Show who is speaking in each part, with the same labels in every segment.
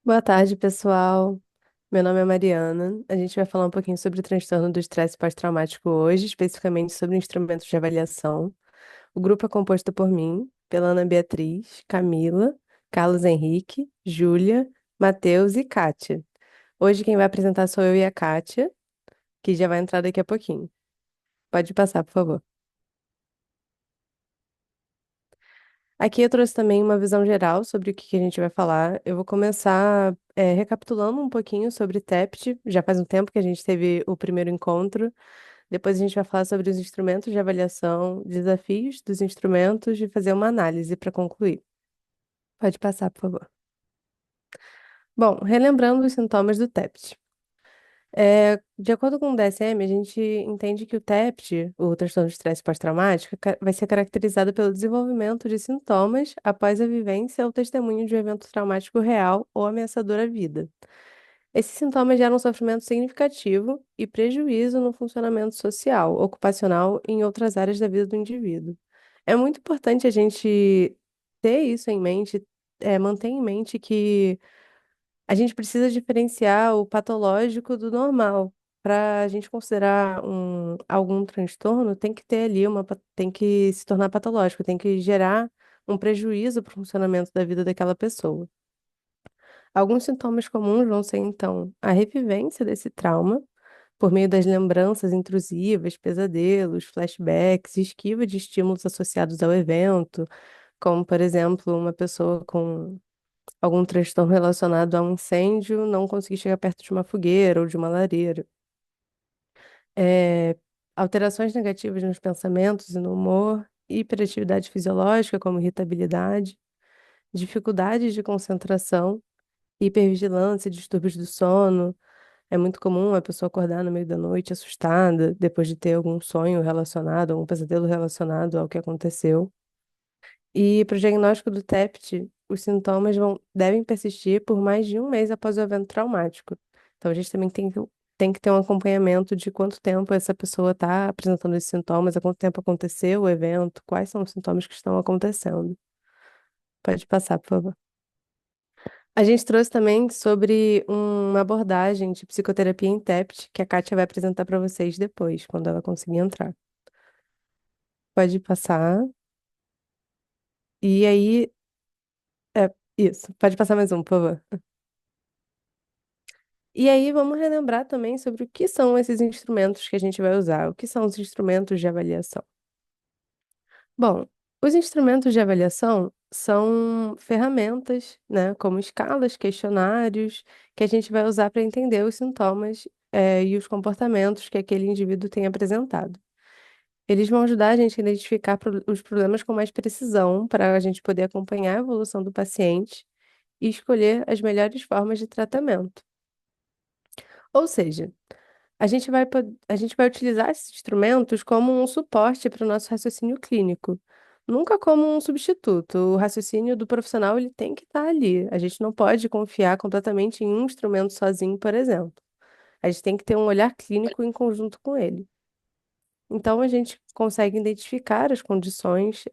Speaker 1: Boa tarde, pessoal. Meu nome é Mariana. A gente vai falar um pouquinho sobre o transtorno do estresse pós-traumático hoje, especificamente sobre instrumentos de avaliação. O grupo é composto por mim, pela Ana Beatriz, Camila, Carlos Henrique, Júlia, Matheus e Kátia. Hoje quem vai apresentar sou eu e a Kátia, que já vai entrar daqui a pouquinho. Pode passar, por favor. Aqui eu trouxe também uma visão geral sobre o que a gente vai falar. Eu vou começar, recapitulando um pouquinho sobre TEPT. Já faz um tempo que a gente teve o primeiro encontro. Depois a gente vai falar sobre os instrumentos de avaliação, desafios dos instrumentos e fazer uma análise para concluir. Pode passar, por favor. Bom, relembrando os sintomas do TEPT. De acordo com o DSM, a gente entende que o TEPT, o transtorno de estresse pós-traumático, vai ser caracterizado pelo desenvolvimento de sintomas após a vivência ou testemunho de um evento traumático real ou ameaçador à vida. Esses sintomas geram um sofrimento significativo e prejuízo no funcionamento social, ocupacional e em outras áreas da vida do indivíduo. É muito importante a gente ter isso em mente, manter em mente que a gente precisa diferenciar o patológico do normal. Para a gente considerar algum transtorno, tem que ter ali tem que se tornar patológico, tem que gerar um prejuízo para o funcionamento da vida daquela pessoa. Alguns sintomas comuns vão ser, então, a revivência desse trauma, por meio das lembranças intrusivas, pesadelos, flashbacks, esquiva de estímulos associados ao evento, como, por exemplo, uma pessoa com algum transtorno relacionado a um incêndio não conseguir chegar perto de uma fogueira ou de uma lareira. É, alterações negativas nos pensamentos e no humor, hiperatividade fisiológica, como irritabilidade, dificuldades de concentração, hipervigilância, distúrbios do sono. É muito comum a pessoa acordar no meio da noite assustada, depois de ter algum sonho relacionado, algum pesadelo relacionado ao que aconteceu. E para o diagnóstico do TEPT, os sintomas devem persistir por mais de um mês após o evento traumático. Então, a gente também tem que ter um acompanhamento de quanto tempo essa pessoa está apresentando esses sintomas, há quanto tempo aconteceu o evento, quais são os sintomas que estão acontecendo. Pode passar, por favor. A gente trouxe também sobre uma abordagem de psicoterapia em TEPT, que a Kátia vai apresentar para vocês depois, quando ela conseguir entrar. Pode passar. E aí, isso. Pode passar mais um, por favor. E aí, vamos relembrar também sobre o que são esses instrumentos que a gente vai usar, o que são os instrumentos de avaliação. Bom, os instrumentos de avaliação são ferramentas, né, como escalas, questionários, que a gente vai usar para entender os sintomas, e os comportamentos que aquele indivíduo tem apresentado. Eles vão ajudar a gente a identificar os problemas com mais precisão, para a gente poder acompanhar a evolução do paciente e escolher as melhores formas de tratamento. Ou seja, a gente vai utilizar esses instrumentos como um suporte para o nosso raciocínio clínico, nunca como um substituto. O raciocínio do profissional ele tem que estar ali. A gente não pode confiar completamente em um instrumento sozinho, por exemplo. A gente tem que ter um olhar clínico em conjunto com ele. Então, a gente consegue identificar as condições,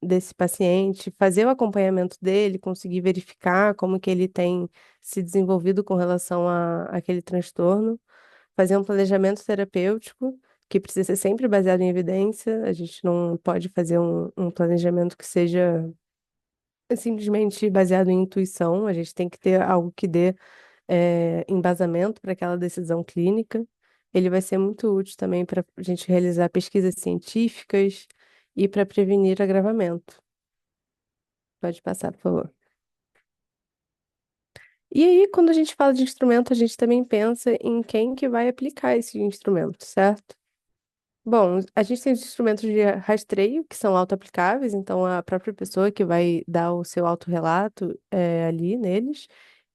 Speaker 1: desse paciente, fazer o acompanhamento dele, conseguir verificar como que ele tem se desenvolvido com relação àquele transtorno, fazer um planejamento terapêutico, que precisa ser sempre baseado em evidência. A gente não pode fazer um planejamento que seja simplesmente baseado em intuição. A gente tem que ter algo que dê embasamento para aquela decisão clínica. Ele vai ser muito útil também para a gente realizar pesquisas científicas e para prevenir agravamento. Pode passar, por favor. E aí, quando a gente fala de instrumento, a gente também pensa em quem que vai aplicar esse instrumento, certo? Bom, a gente tem os instrumentos de rastreio, que são auto-aplicáveis, então a própria pessoa que vai dar o seu autorrelato ali neles.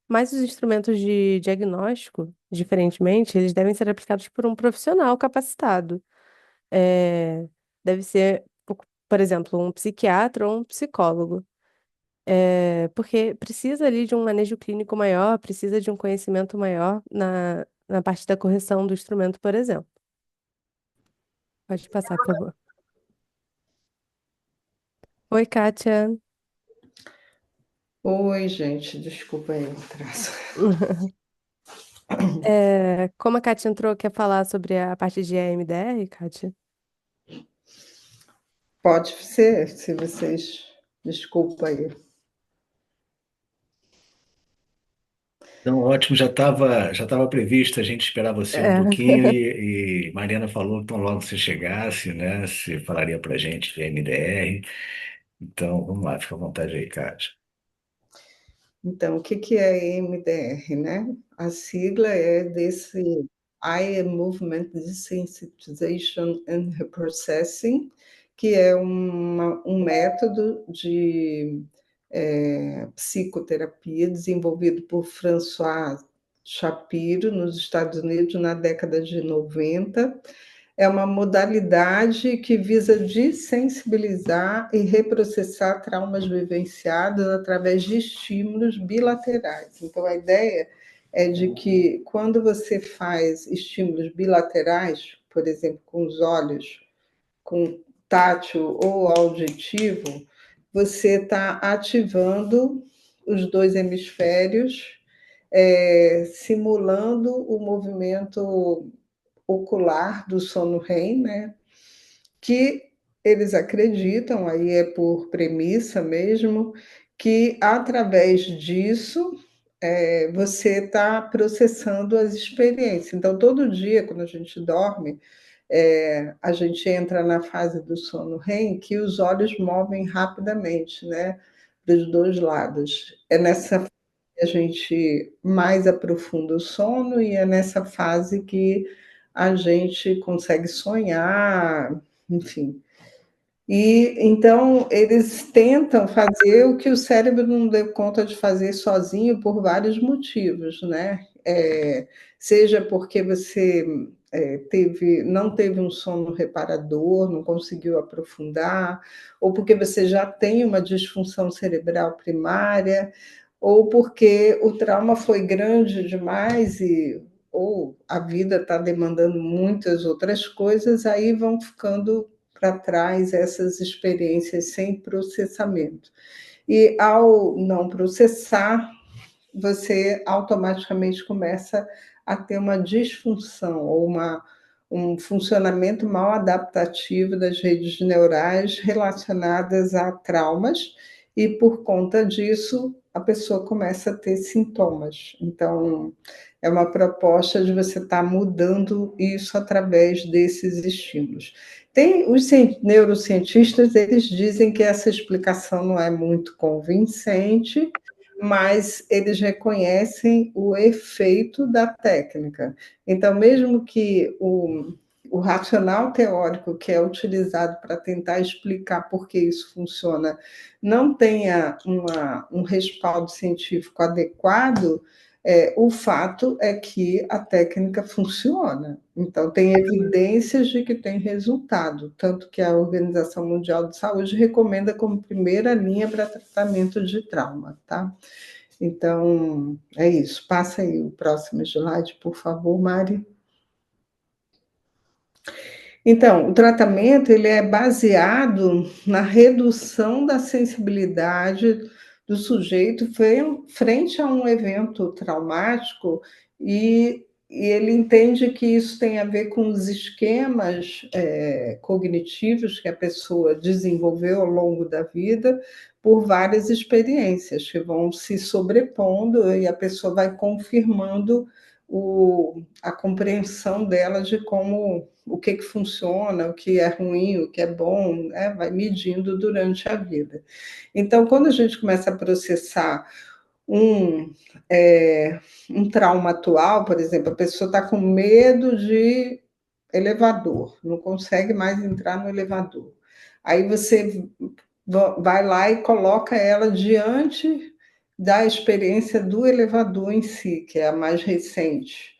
Speaker 1: Mas os instrumentos de diagnóstico, diferentemente, eles devem ser aplicados por um profissional capacitado. É, deve ser, por exemplo, um psiquiatra ou um psicólogo. Porque precisa ali de um manejo clínico maior, precisa de um conhecimento maior na parte da correção do instrumento, por exemplo. Pode passar, por favor. Oi, Kátia.
Speaker 2: Oi, gente, desculpa aí o atraso.
Speaker 1: Como a Kátia entrou, quer falar sobre a parte de EMDR, Kátia?
Speaker 2: Pode ser, se vocês. Desculpa aí.
Speaker 3: Então, ótimo, já estava previsto a gente esperar você um
Speaker 1: É.
Speaker 3: pouquinho e Mariana falou que tão logo você chegasse, né? Você falaria para a gente de MDR. Então, vamos lá, fica à vontade aí, Kátia.
Speaker 2: Então, o que que é EMDR, né? A sigla é desse Eye Movement Desensitization and Reprocessing, que é um método de psicoterapia desenvolvido por François Shapiro nos Estados Unidos na década de 90. É uma modalidade que visa desensibilizar e reprocessar traumas vivenciados através de estímulos bilaterais. Então, a ideia é de que quando você faz estímulos bilaterais, por exemplo, com os olhos, com tátil ou auditivo, você está ativando os dois hemisférios, simulando o movimento ocular do sono REM, né? Que eles acreditam, aí é por premissa mesmo, que através disso você está processando as experiências. Então, todo dia, quando a gente dorme, a gente entra na fase do sono REM, que os olhos movem rapidamente, né? Dos dois lados. É nessa fase que a gente mais aprofunda o sono e é nessa fase que a gente consegue sonhar, enfim. E então eles tentam fazer o que o cérebro não deu conta de fazer sozinho por vários motivos, né? Seja porque você não teve um sono reparador, não conseguiu aprofundar, ou porque você já tem uma disfunção cerebral primária, ou porque o trauma foi grande demais e ou a vida está demandando muitas outras coisas, aí vão ficando para trás essas experiências sem processamento. E ao não processar, você automaticamente começa a ter uma disfunção ou um funcionamento mal adaptativo das redes neurais relacionadas a traumas, e por conta disso a pessoa começa a ter sintomas. Então, é uma proposta de você estar mudando isso através desses estímulos. Tem os neurocientistas, eles dizem que essa explicação não é muito convincente, mas eles reconhecem o efeito da técnica. Então, mesmo que o racional teórico que é utilizado para tentar explicar por que isso funciona não tenha um respaldo científico adequado, o fato é que a técnica funciona. Então, tem evidências de que tem resultado, tanto que a Organização Mundial de Saúde recomenda como primeira linha para tratamento de trauma, tá? Então, é isso. Passa aí o próximo slide, por favor, Mari. Então, o tratamento ele é baseado na redução da sensibilidade do sujeito frente a um evento traumático e ele entende que isso tem a ver com os esquemas cognitivos que a pessoa desenvolveu ao longo da vida por várias experiências que vão se sobrepondo e a pessoa vai confirmando a compreensão dela de como o que funciona, o que é ruim, o que é bom, né? Vai medindo durante a vida. Então, quando a gente começa a processar um, um trauma atual, por exemplo, a pessoa está com medo de elevador, não consegue mais entrar no elevador. Aí você vai lá e coloca ela diante da experiência do elevador em si, que é a mais recente.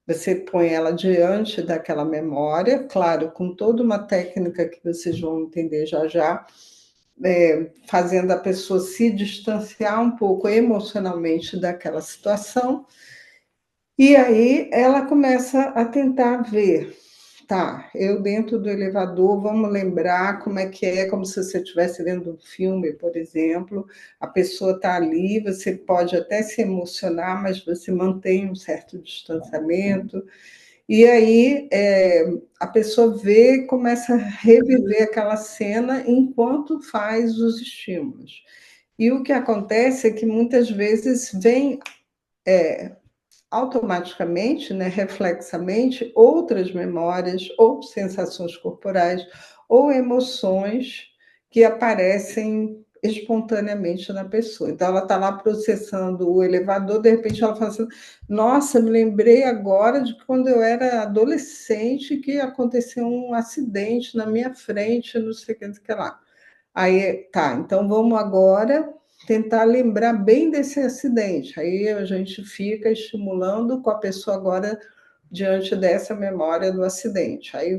Speaker 2: Você põe ela diante daquela memória, claro, com toda uma técnica que vocês vão entender já já, fazendo a pessoa se distanciar um pouco emocionalmente daquela situação, e aí ela começa a tentar ver. Tá, eu dentro do elevador, vamos lembrar como é, como se você estivesse vendo um filme, por exemplo, a pessoa está ali, você pode até se emocionar, mas você mantém um certo distanciamento, e aí a pessoa vê, começa a reviver aquela cena enquanto faz os estímulos. E o que acontece é que muitas vezes vem automaticamente, né, reflexamente, outras memórias ou sensações corporais ou emoções que aparecem espontaneamente na pessoa. Então, ela está lá processando o elevador, de repente ela fala assim, nossa, me lembrei agora de quando eu era adolescente que aconteceu um acidente na minha frente, não sei o que lá. Aí, tá, então vamos agora tentar lembrar bem desse acidente. Aí a gente fica estimulando com a pessoa agora diante dessa memória do acidente. Aí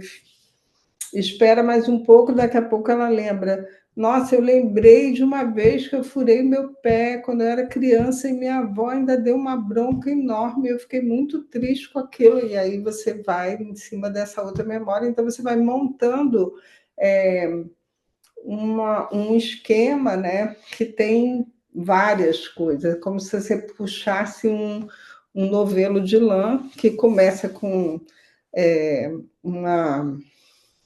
Speaker 2: espera mais um pouco, daqui a pouco ela lembra. Nossa, eu lembrei de uma vez que eu furei meu pé quando eu era criança e minha avó ainda deu uma bronca enorme. Eu fiquei muito triste com aquilo. E aí você vai em cima dessa outra memória, então você vai montando um esquema, né, que tem várias coisas, como se você puxasse um novelo de lã que começa com é, uma,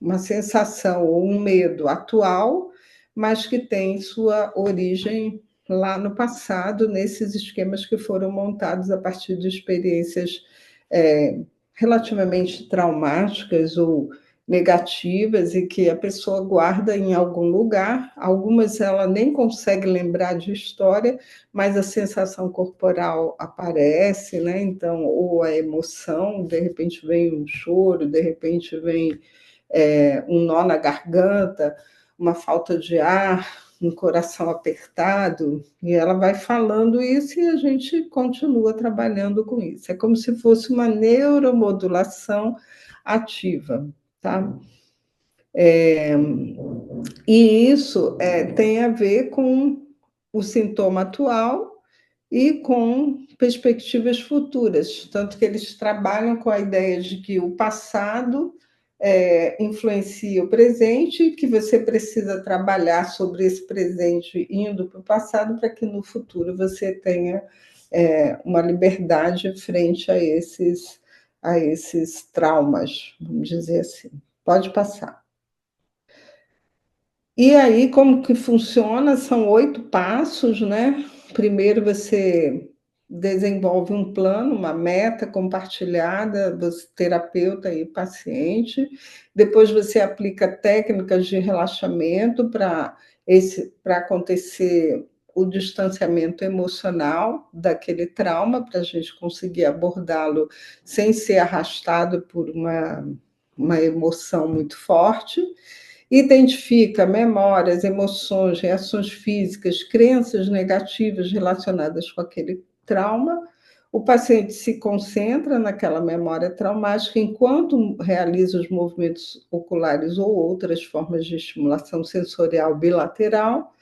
Speaker 2: uma sensação ou um medo atual, mas que tem sua origem lá no passado, nesses esquemas que foram montados a partir de experiências é, relativamente traumáticas ou negativas e que a pessoa guarda em algum lugar. Algumas ela nem consegue lembrar de história, mas a sensação corporal aparece, né? Então, ou a emoção, de repente vem um choro, de repente vem um nó na garganta, uma falta de ar, um coração apertado, e ela vai falando isso e a gente continua trabalhando com isso. É como se fosse uma neuromodulação ativa, tá? E isso tem a ver com o sintoma atual e com perspectivas futuras, tanto que eles trabalham com a ideia de que o passado influencia o presente, que você precisa trabalhar sobre esse presente indo para o passado para que no futuro você tenha uma liberdade frente a esses traumas, vamos dizer assim. Pode passar. E aí, como que funciona? São 8 passos, né? Primeiro você desenvolve um plano, uma meta compartilhada, você, terapeuta e paciente. Depois você aplica técnicas de relaxamento para acontecer o distanciamento emocional daquele trauma, para a gente conseguir abordá-lo sem ser arrastado por uma emoção muito forte. Identifica memórias, emoções, reações físicas, crenças negativas relacionadas com aquele trauma. O paciente se concentra naquela memória traumática enquanto realiza os movimentos oculares ou outras formas de estimulação sensorial bilateral,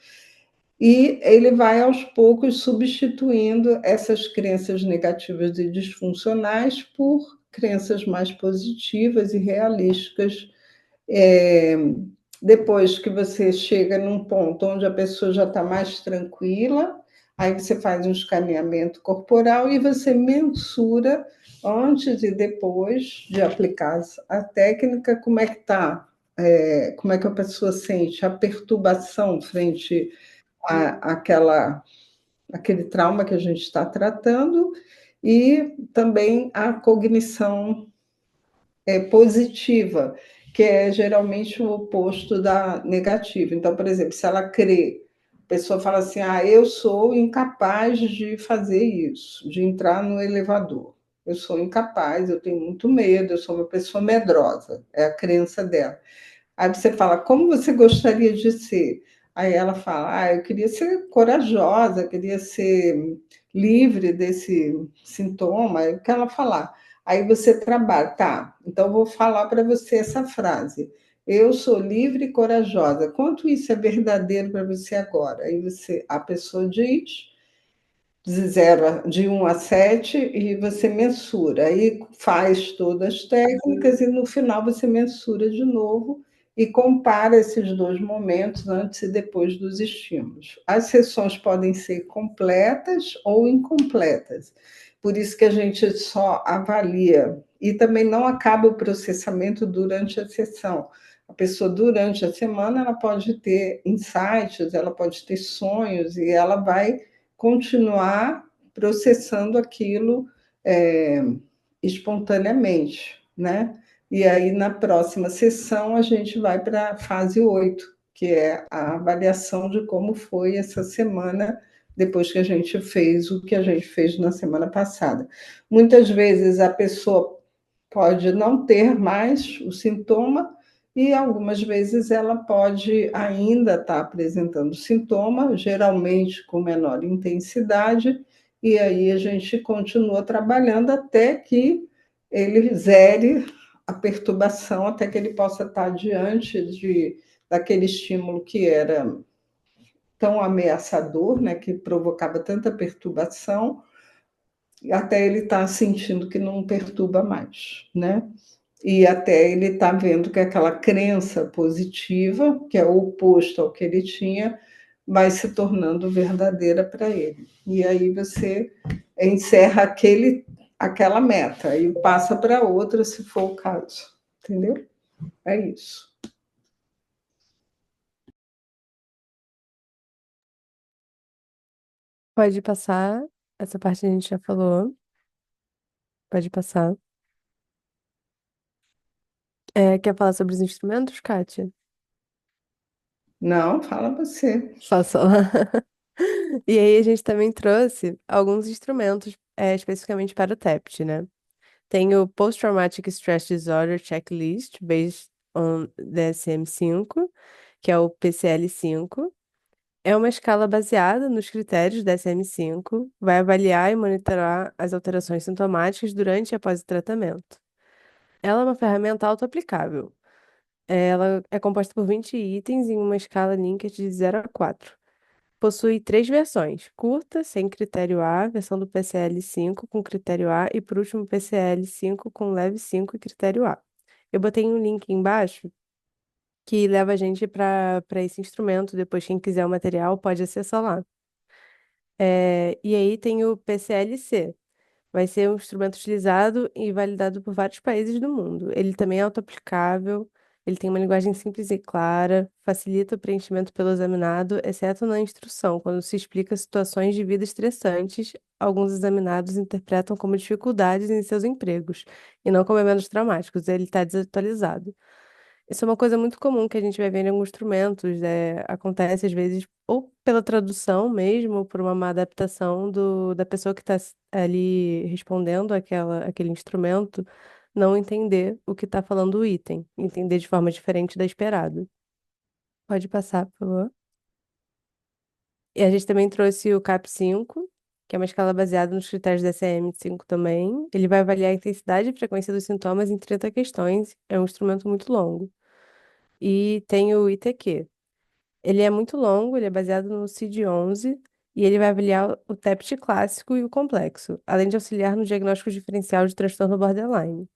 Speaker 2: e ele vai aos poucos substituindo essas crenças negativas e disfuncionais por crenças mais positivas e realísticas. é, Depois que você chega num ponto onde a pessoa já está mais tranquila, aí você faz um escaneamento corporal e você mensura antes e depois de aplicar a técnica como é que está, como é que a pessoa sente a perturbação frente àquele trauma que a gente está tratando e também a cognição positiva, que é geralmente o oposto da negativa. Então, por exemplo, se ela crê, a pessoa fala assim: ah, eu sou incapaz de fazer isso, de entrar no elevador. Eu sou incapaz, eu tenho muito medo, eu sou uma pessoa medrosa. É a crença dela. Aí você fala, como você gostaria de ser? Aí ela fala, eu queria ser corajosa, queria ser livre desse sintoma, é o que ela falar. Aí você trabalha, tá, então vou falar para você essa frase. Eu sou livre e corajosa. Quanto isso é verdadeiro para você agora? Aí a pessoa diz, de 1 a 7 e você mensura. Aí faz todas as técnicas e no final você mensura de novo e compara esses dois momentos antes e depois dos estímulos. As sessões podem ser completas ou incompletas. Por isso que a gente só avalia e também não acaba o processamento durante a sessão. A pessoa, durante a semana, ela pode ter insights, ela pode ter sonhos e ela vai continuar processando aquilo é, espontaneamente, né? E aí, na próxima sessão, a gente vai para a fase 8, que é a avaliação de como foi essa semana, depois que a gente fez o que a gente fez na semana passada. Muitas vezes a pessoa pode não ter mais o sintoma, e algumas vezes ela pode ainda estar apresentando sintoma, geralmente com menor intensidade, e aí a gente continua trabalhando até que ele zere a perturbação, até que ele possa estar diante daquele estímulo que era tão ameaçador, né, que provocava tanta perturbação, até ele estar sentindo que não perturba mais, né? E até ele está vendo que aquela crença positiva, que é o oposto ao que ele tinha, vai se tornando verdadeira para ele. E aí você encerra aquela meta e passa para outra, se for o caso. Entendeu? É isso.
Speaker 1: Pode passar. Essa parte a gente já falou. Pode passar. Quer falar sobre os instrumentos, Kátia?
Speaker 2: Não, fala você.
Speaker 1: Posso falar. E aí a gente também trouxe alguns instrumentos especificamente para o TEPT, né? Tem o Post-Traumatic Stress Disorder Checklist, based on DSM-5, que é o PCL-5. É uma escala baseada nos critérios do DSM-5, vai avaliar e monitorar as alterações sintomáticas durante e após o tratamento. Ela é uma ferramenta auto-aplicável. Ela é composta por 20 itens em uma escala Likert de 0 a 4. Possui 3 versões: curta, sem critério A, versão do PCL-5 com critério A e, por último, PCL-5 com leve 5 e critério A. Eu botei um link embaixo que leva a gente para esse instrumento. Depois, quem quiser o material pode acessar lá. E aí tem o PCL-C. Vai ser um instrumento utilizado e validado por vários países do mundo. Ele também é auto-aplicável, ele tem uma linguagem simples e clara, facilita o preenchimento pelo examinado, exceto na instrução, quando se explica situações de vida estressantes, alguns examinados interpretam como dificuldades em seus empregos, e não como eventos traumáticos. Ele está desatualizado. Isso é uma coisa muito comum que a gente vai ver em alguns instrumentos. Acontece às vezes ou pela tradução mesmo, ou por uma má adaptação da pessoa que está ali respondendo aquele instrumento, não entender o que está falando o item, entender de forma diferente da esperada. Pode passar, por favor. E a gente também trouxe o CAP-5, que é uma escala baseada nos critérios da DSM-5 também. Ele vai avaliar a intensidade e frequência dos sintomas em 30 questões. É um instrumento muito longo. E tem o ITQ. Ele é muito longo, ele é baseado no CID-11 e ele vai avaliar o TEPT clássico e o complexo, além de auxiliar no diagnóstico diferencial de transtorno borderline.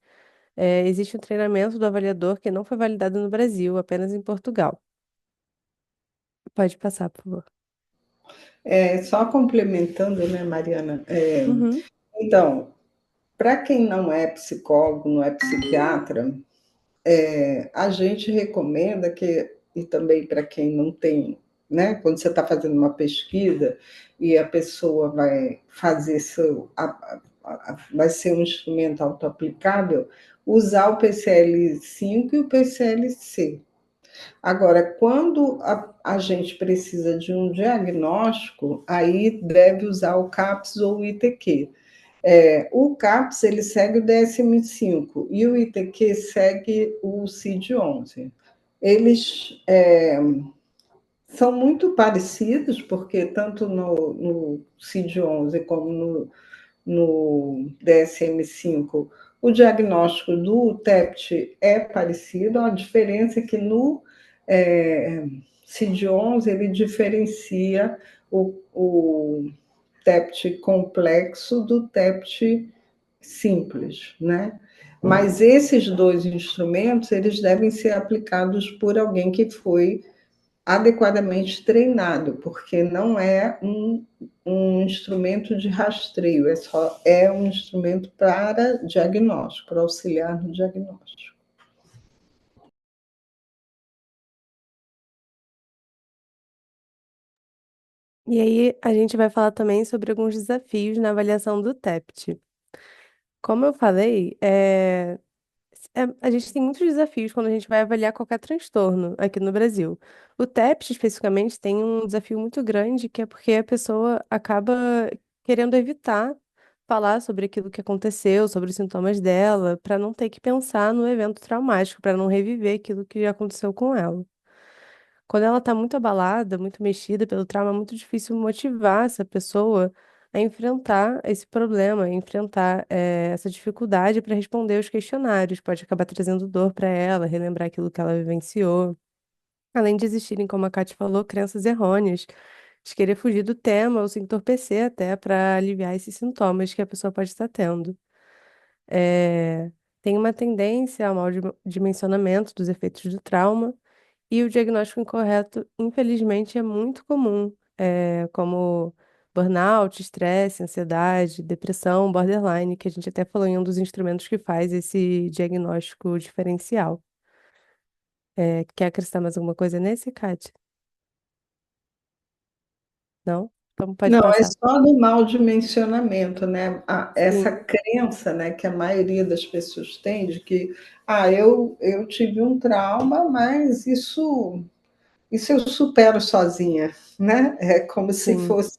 Speaker 1: Existe um treinamento do avaliador que não foi validado no Brasil, apenas em Portugal. Pode passar, por favor.
Speaker 2: Só complementando, né, Mariana?
Speaker 1: Uhum.
Speaker 2: Então, para quem não é psicólogo, não é psiquiatra, a gente recomenda que, e também para quem não tem, né, quando você está fazendo uma pesquisa e a pessoa vai fazer vai ser um instrumento autoaplicável, usar o PCL-5 e o PCL-C. Agora, quando a gente precisa de um diagnóstico, aí deve usar o CAPS ou o ITQ. O CAPS ele segue o DSM-5 e o ITQ segue o CID-11. Eles são muito parecidos, porque tanto no CID-11 como no DSM-5 o diagnóstico do TEPT é parecido, a diferença é que no CID-11 ele diferencia o TEPT complexo do TEPT simples, né? Mas esses dois instrumentos, eles devem ser aplicados por alguém que foi adequadamente treinado, porque não é um instrumento de rastreio, é um instrumento para diagnóstico, para auxiliar no diagnóstico.
Speaker 1: E aí, a gente vai falar também sobre alguns desafios na avaliação do TEPT. Como eu falei, a gente tem muitos desafios quando a gente vai avaliar qualquer transtorno aqui no Brasil. O TEPT, especificamente, tem um desafio muito grande, que é porque a pessoa acaba querendo evitar falar sobre aquilo que aconteceu, sobre os sintomas dela, para não ter que pensar no evento traumático, para não reviver aquilo que aconteceu com ela. Quando ela está muito abalada, muito mexida pelo trauma, é muito difícil motivar essa pessoa a enfrentar esse problema, a enfrentar essa dificuldade para responder os questionários. Pode acabar trazendo dor para ela, relembrar aquilo que ela vivenciou. Além de existirem, como a Kate falou, crenças errôneas, de querer fugir do tema ou se entorpecer até para aliviar esses sintomas que a pessoa pode estar tendo. Eh, Tem uma tendência ao mau dimensionamento dos efeitos do trauma e o diagnóstico incorreto, infelizmente, é muito comum, como burnout, estresse, ansiedade, depressão, borderline, que a gente até falou em um dos instrumentos que faz esse diagnóstico diferencial. Quer acrescentar mais alguma coisa nesse, Kate? Não? Então pode
Speaker 2: Não, é
Speaker 1: passar.
Speaker 2: só do mal dimensionamento, né? Essa
Speaker 1: Sim,
Speaker 2: crença, né, que a maioria das pessoas tem de que, eu tive um trauma, mas isso eu supero sozinha, né? É como se
Speaker 1: sim,
Speaker 2: fosse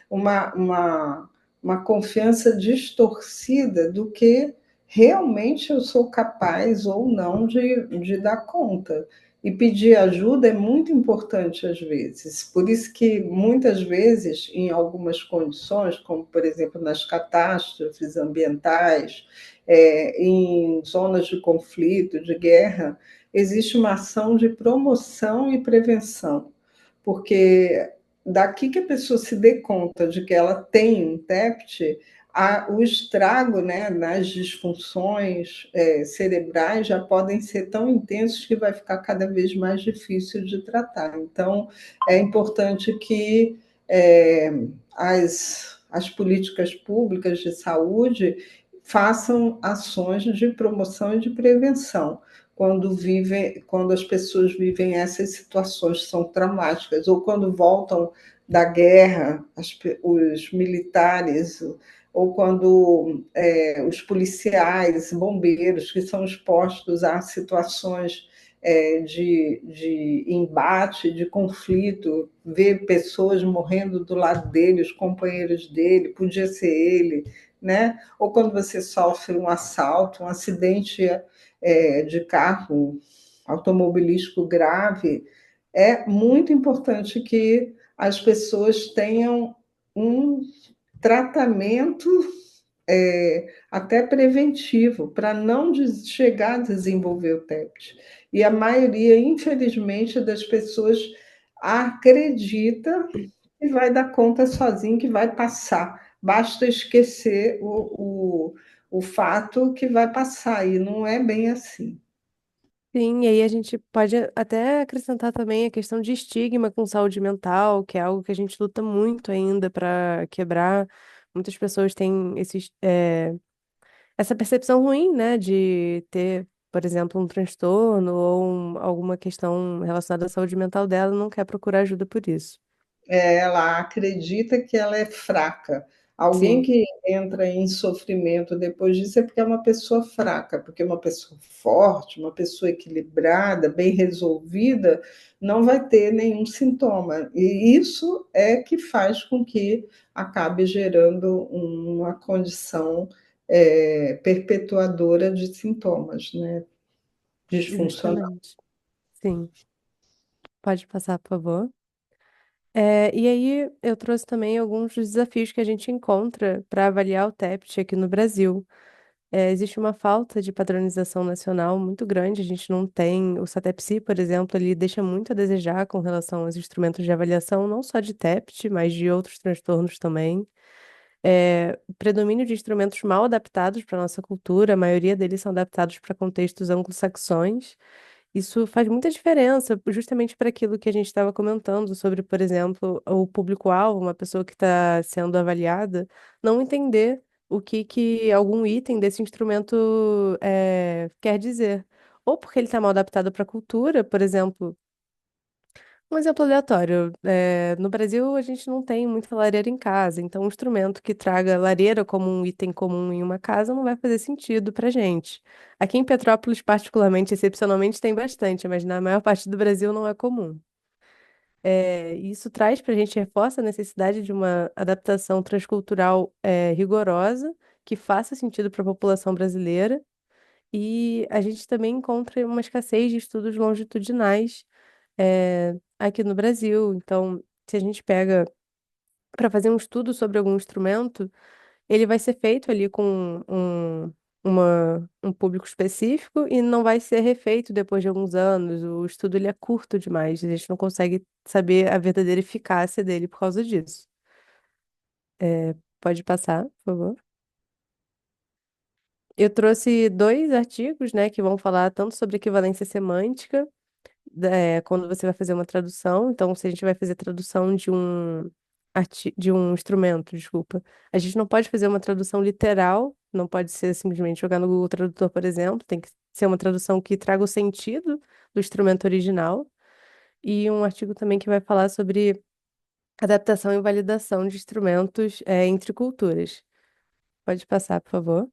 Speaker 2: uma, uma, uma confiança distorcida do que realmente eu sou capaz ou não de dar conta. E pedir ajuda é muito importante às vezes. Por isso que muitas vezes, em algumas condições, como por exemplo nas catástrofes ambientais, em zonas de conflito, de guerra, existe uma ação de promoção e prevenção, porque daqui que a pessoa se dê conta de que ela tem um TEPT, o estrago, né, nas disfunções cerebrais já podem ser tão intensos que vai ficar cada vez mais difícil de tratar. Então, é importante que é, as políticas públicas de saúde façam ações de promoção e de prevenção quando as pessoas vivem essas situações que são traumáticas, ou quando voltam da guerra, os militares, ou quando os policiais, bombeiros, que são expostos a situações de embate, de conflito, ver pessoas morrendo do lado dele, os companheiros dele, podia ser ele, né? Ou quando você sofre um assalto, um acidente de carro automobilístico grave, é muito importante que as pessoas tenham um tratamento até preventivo, para não chegar a desenvolver o TEPT. E a maioria, infelizmente, das pessoas acredita que vai dar conta sozinho, que vai passar. Basta esquecer o fato que vai passar, e não é bem assim.
Speaker 1: sim. E aí a gente pode até acrescentar também a questão de estigma com saúde mental, que é algo que a gente luta muito ainda para quebrar. Muitas pessoas têm essa percepção ruim, né, de ter, por exemplo, um transtorno ou alguma questão relacionada à saúde mental dela e não quer procurar ajuda por isso.
Speaker 2: Ela acredita que ela é fraca. Alguém
Speaker 1: Sim,
Speaker 2: que entra em sofrimento depois disso é porque é uma pessoa fraca, porque uma pessoa forte, uma pessoa equilibrada, bem resolvida, não vai ter nenhum sintoma. E isso é que faz com que acabe gerando uma condição perpetuadora de sintomas, né? Disfuncional.
Speaker 1: justamente. Sim, pode passar, por favor. E aí eu trouxe também alguns dos desafios que a gente encontra para avaliar o TEPT aqui no Brasil. Existe uma falta de padronização nacional muito grande, a gente não tem, o SATEPSI, por exemplo, ele deixa muito a desejar com relação aos instrumentos de avaliação, não só de TEPT, mas de outros transtornos também. O predomínio de instrumentos mal adaptados para a nossa cultura, a maioria deles são adaptados para contextos anglo-saxões. Isso faz muita diferença, justamente para aquilo que a gente estava comentando sobre, por exemplo, o público-alvo, uma pessoa que está sendo avaliada, não entender o que algum item desse instrumento quer dizer. Ou porque ele está mal adaptado para a cultura, por exemplo. Um exemplo aleatório. No Brasil, a gente não tem muita lareira em casa, então um instrumento que traga lareira como um item comum em uma casa não vai fazer sentido pra gente. Aqui em Petrópolis, particularmente, excepcionalmente, tem bastante, mas na maior parte do Brasil não é comum. Isso traz pra gente, reforça a necessidade de uma adaptação transcultural, rigorosa, que faça sentido para a população brasileira, e a gente também encontra uma escassez de estudos longitudinais aqui no Brasil. Então, se a gente pega para fazer um estudo sobre algum instrumento, ele vai ser feito ali com um público específico e não vai ser refeito depois de alguns anos. O estudo ele é curto demais, a gente não consegue saber a verdadeira eficácia dele por causa disso. Pode passar, por favor. Eu trouxe dois artigos, né, que vão falar tanto sobre equivalência semântica quando você vai fazer uma tradução. Então, se a gente vai fazer tradução de um instrumento, desculpa, a gente não pode fazer uma tradução literal, não pode ser simplesmente jogar no Google Tradutor, por exemplo, tem que ser uma tradução que traga o sentido do instrumento original. E um artigo também que vai falar sobre adaptação e validação de instrumentos, entre culturas. Pode passar, por favor.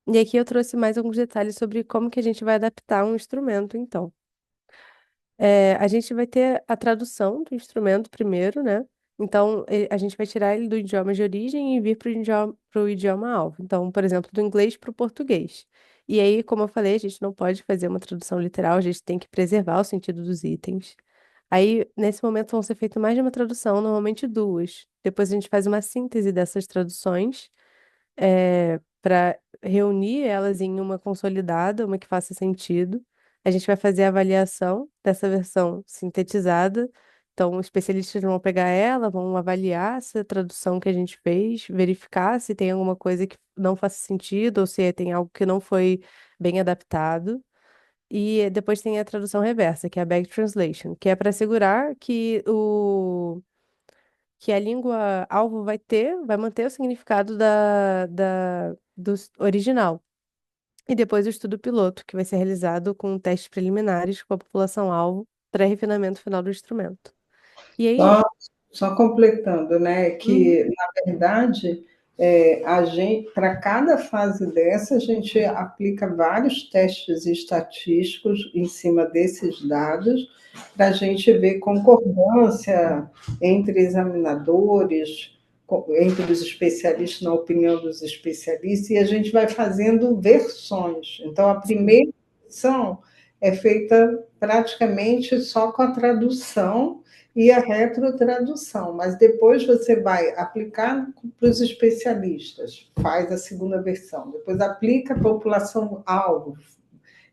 Speaker 1: E aqui eu trouxe mais alguns detalhes sobre como que a gente vai adaptar um instrumento, então. A gente vai ter a tradução do instrumento primeiro, né? Então, a gente vai tirar ele do idioma de origem e vir para o idioma alvo. Então, por exemplo, do inglês para o português. E aí, como eu falei, a gente não pode fazer uma tradução literal, a gente tem que preservar o sentido dos itens. Aí, nesse momento, vão ser feitas mais de uma tradução, normalmente duas. Depois a gente faz uma síntese dessas traduções para reunir elas em uma consolidada, uma que faça sentido. A gente vai fazer a avaliação dessa versão sintetizada. Então, os especialistas vão pegar ela, vão avaliar se a tradução que a gente fez, verificar se tem alguma coisa que não faça sentido ou se tem algo que não foi bem adaptado. E depois tem a tradução reversa, que é a back translation, que é para assegurar que a língua alvo vai manter o significado do original. E depois o estudo piloto, que vai ser realizado com testes preliminares com a população alvo para refinamento final do instrumento. E aí,
Speaker 2: Só, só completando, né,
Speaker 1: uhum,
Speaker 2: que, na verdade, a gente, para cada fase dessa, a gente aplica vários testes estatísticos em cima desses dados, para a gente ver concordância entre examinadores, entre os especialistas, na opinião dos especialistas, e a gente vai fazendo versões. Então, a
Speaker 1: sim.
Speaker 2: primeira versão é feita praticamente só com a tradução e a retrotradução, mas depois você vai aplicar para os especialistas, faz a segunda versão, depois aplica a população-alvo,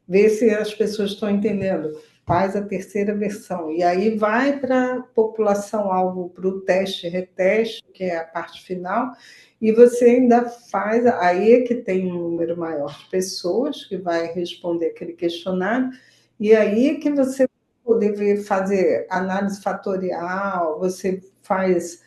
Speaker 2: vê se as pessoas estão entendendo, faz a terceira versão, e aí vai para a população-alvo, para o teste reteste, que é a parte final, e você ainda faz, aí é que tem um número maior de pessoas que vai responder aquele questionário, e aí é que você poder fazer análise fatorial, você faz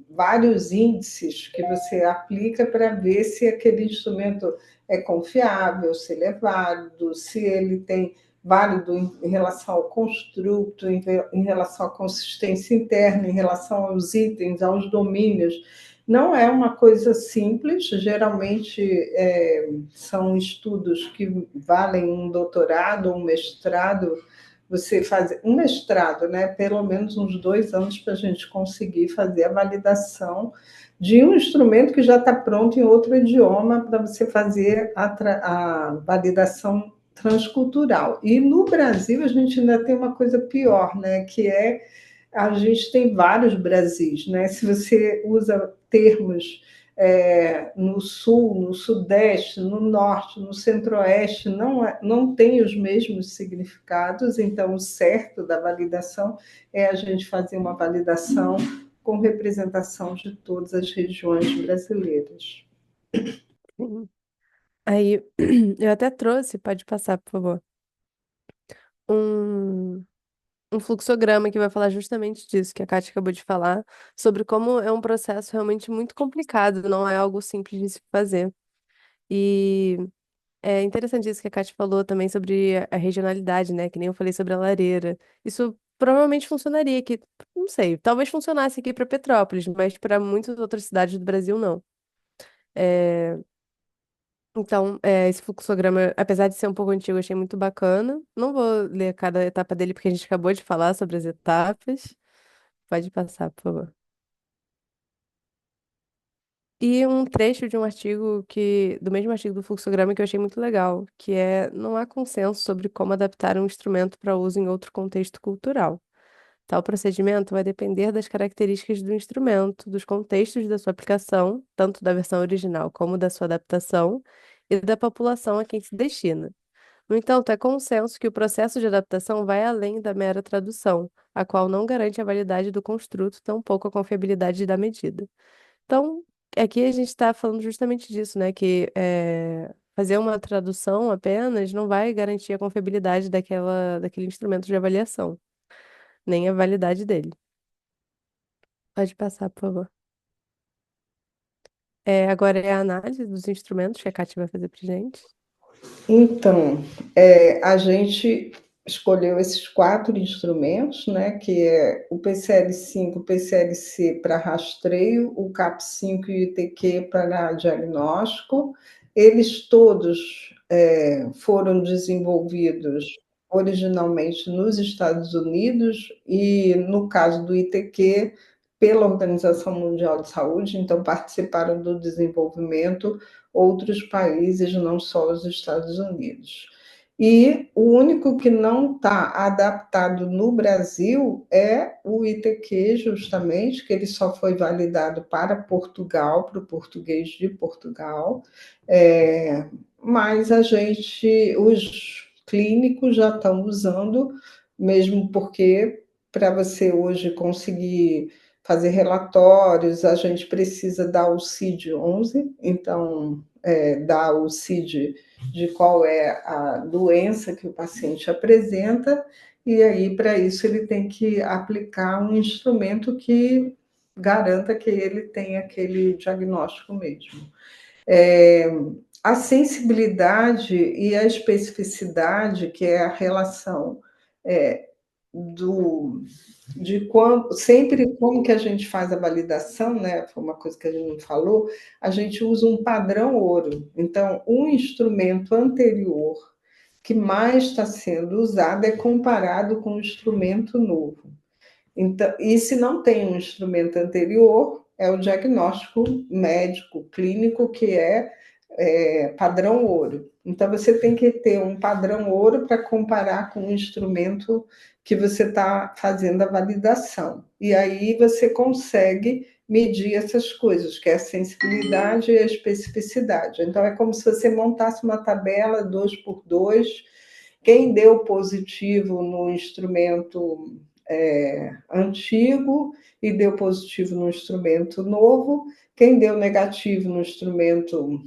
Speaker 2: vários índices que você aplica para ver se aquele instrumento é confiável, se ele é válido, se ele tem válido em relação ao construto, em relação à consistência interna, em relação aos itens, aos domínios. Não é uma coisa simples, geralmente são estudos que valem um doutorado, um mestrado. Você faz um mestrado, né? Pelo menos uns 2 anos para a gente conseguir fazer a validação de um instrumento que já está pronto em outro idioma para você fazer a validação transcultural. E no Brasil a gente ainda tem uma coisa pior, né? Que é a gente tem vários Brasis, né? Se você usa termos no sul, no sudeste, no norte, no centro-oeste, não tem os mesmos significados, então o certo da validação é a gente fazer uma validação com representação de todas as regiões brasileiras.
Speaker 1: Sim. Aí, eu até trouxe, pode passar, por favor, um, um fluxograma que vai falar justamente disso que a Kátia acabou de falar, sobre como é um processo realmente muito complicado, não é algo simples de se fazer. E é interessante isso que a Kátia falou também sobre a regionalidade, né? Que nem eu falei sobre a lareira. Isso provavelmente funcionaria aqui, não sei, talvez funcionasse aqui para Petrópolis, mas para muitas outras cidades do Brasil, não. É, então, esse fluxograma, apesar de ser um pouco antigo, eu achei muito bacana. Não vou ler cada etapa dele, porque a gente acabou de falar sobre as etapas. Pode passar, por favor. E um trecho de um artigo do mesmo artigo do fluxograma que eu achei muito legal, que é não há consenso sobre como adaptar um instrumento para uso em outro contexto cultural. Tal procedimento vai depender das características do instrumento, dos contextos da sua aplicação, tanto da versão original como da sua adaptação, e da população a quem se destina. No entanto, é consenso que o processo de adaptação vai além da mera tradução, a qual não garante a validade do construto, tampouco a confiabilidade da medida. Então, aqui a gente está falando justamente disso, né? Que fazer uma tradução apenas não vai garantir a confiabilidade daquele instrumento de avaliação, nem a validade dele. Pode passar, por favor. Agora é a análise dos instrumentos que a Kátia vai fazer para gente.
Speaker 2: Então, a gente escolheu esses 4 instrumentos, né, que é o PCL5, o PCLC para rastreio, o CAP5 e o ITQ para diagnóstico. Eles todos foram desenvolvidos originalmente nos Estados Unidos e, no caso do ITQ, pela Organização Mundial de Saúde, então participaram do desenvolvimento outros países, não só os Estados Unidos. E o único que não está adaptado no Brasil é o ITQ, justamente, que ele só foi validado para Portugal, para o português de Portugal. Mas os clínicos já estão usando, mesmo porque para você hoje conseguir fazer relatórios, a gente precisa dar o CID-11, então dar o CID de qual é a doença que o paciente apresenta, e aí, para isso, ele tem que aplicar um instrumento que garanta que ele tem aquele diagnóstico mesmo. A sensibilidade e a especificidade, que é a relação de sempre como que a gente faz a validação, né? Foi uma coisa que a gente não falou, a gente usa um padrão ouro. Então, um instrumento anterior que mais está sendo usado é comparado com um instrumento novo. Então, e se não tem um instrumento anterior, é o diagnóstico médico, clínico, que é padrão ouro. Então, você tem que ter um padrão ouro para comparar com o instrumento que você está fazendo a validação. E aí você consegue medir essas coisas, que é a sensibilidade e a especificidade. Então, é como se você montasse uma tabela 2x2. Quem deu positivo no instrumento antigo e deu positivo no instrumento novo, quem deu negativo no instrumento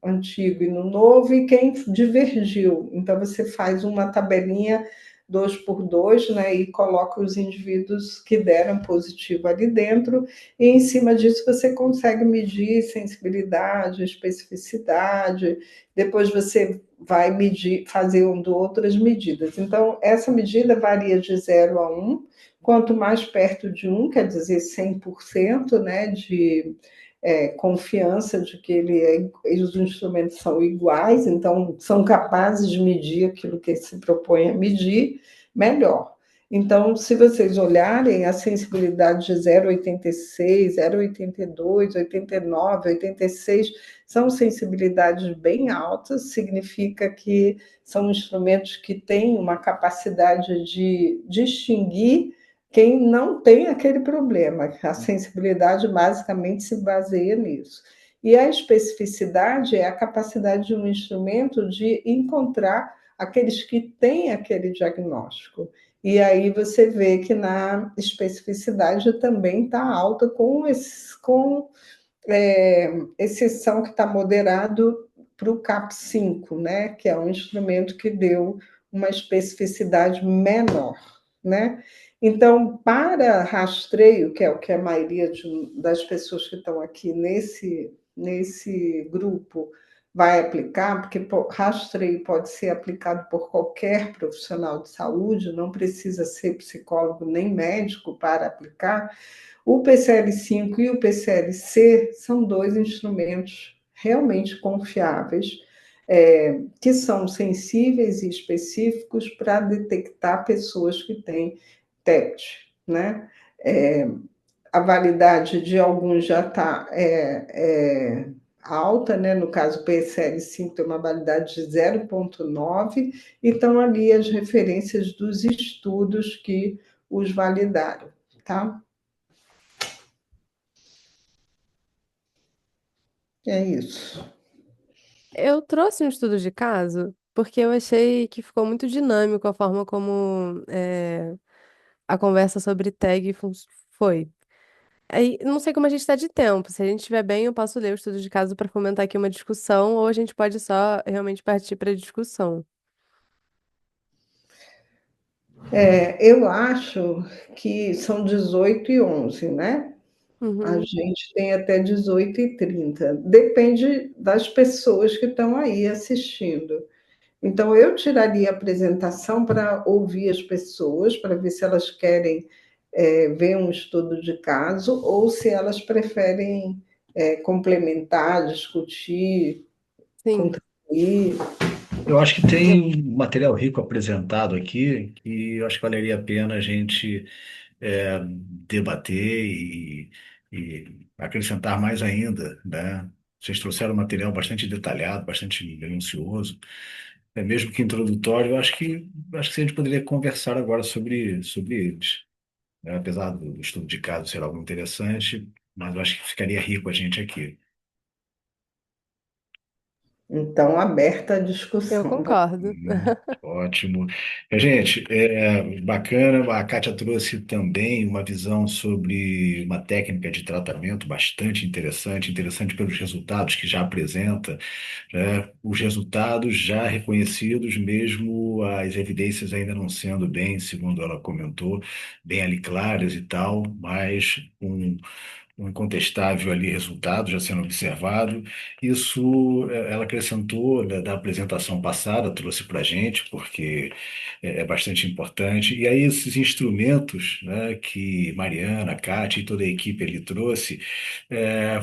Speaker 2: antigo e no novo, e quem divergiu. Então, você faz uma tabelinha 2x2, né, e coloca os indivíduos que deram positivo ali dentro, e em cima disso você consegue medir sensibilidade, especificidade, depois você vai medir, fazer outras medidas. Então, essa medida varia de 0 a 1, quanto mais perto de 1, quer dizer 100%, né, de confiança de que os instrumentos são iguais, então são capazes de medir aquilo que se propõe a medir, melhor. Então, se vocês olharem, a sensibilidade de 0,86, 0,82, 89, 86, são sensibilidades bem altas, significa que são instrumentos que têm uma capacidade de distinguir quem não tem aquele problema. A sensibilidade basicamente se baseia nisso. E a especificidade é a capacidade de um instrumento de encontrar aqueles que têm aquele diagnóstico. E aí você vê que na especificidade também está alta com exceção que está moderado para o CAP5, né, que é um instrumento que deu uma especificidade menor, né? Então, para rastreio, que é o que a maioria das pessoas que estão aqui nesse grupo vai aplicar, porque rastreio pode ser aplicado por qualquer profissional de saúde, não precisa ser psicólogo nem médico para aplicar. O PCL5 e o PCL-C são dois instrumentos realmente confiáveis, que são sensíveis e específicos para detectar pessoas que têm TEPT, né? É, a validade de alguns já está alta, né? No caso, o PSL5 tem uma validade de 0,9, e estão ali as referências dos estudos que os validaram, tá? É isso.
Speaker 1: Eu trouxe um estudo de caso porque eu achei que ficou muito dinâmico a forma como a conversa sobre tag foi. Aí, não sei como a gente está de tempo. Se a gente estiver bem, eu posso ler o estudo de caso para fomentar aqui uma discussão, ou a gente pode só realmente partir para a discussão.
Speaker 2: Eu acho que são 18h11, né? A
Speaker 1: Uhum,
Speaker 2: gente tem até 18h30. Depende das pessoas que estão aí assistindo. Então, eu tiraria a apresentação para ouvir as pessoas, para ver se elas querem ver um estudo de caso ou se elas preferem complementar, discutir,
Speaker 1: sim.
Speaker 2: contribuir.
Speaker 3: Eu acho que tem um material rico apresentado aqui que eu acho que valeria a pena a gente debater e acrescentar mais ainda, né? Vocês trouxeram um material bastante detalhado, bastante minucioso, mesmo que introdutório. Eu acho que a gente poderia conversar agora sobre eles, né? Apesar do estudo de caso ser algo interessante, mas eu acho que ficaria rico a gente aqui.
Speaker 2: Então, aberta a
Speaker 1: Eu
Speaker 2: discussão.
Speaker 1: concordo.
Speaker 3: Ótimo. Gente, bacana. A Kátia trouxe também uma visão sobre uma técnica de tratamento bastante interessante, interessante pelos resultados que já apresenta, né? Os resultados já reconhecidos, mesmo as evidências ainda não sendo bem, segundo ela comentou, bem ali claras e tal, mas um incontestável ali resultado já sendo observado. Isso ela acrescentou da apresentação passada, trouxe para a gente, porque é bastante importante. E aí esses instrumentos, né, que Mariana, Kátia e toda a equipe ali trouxe, é,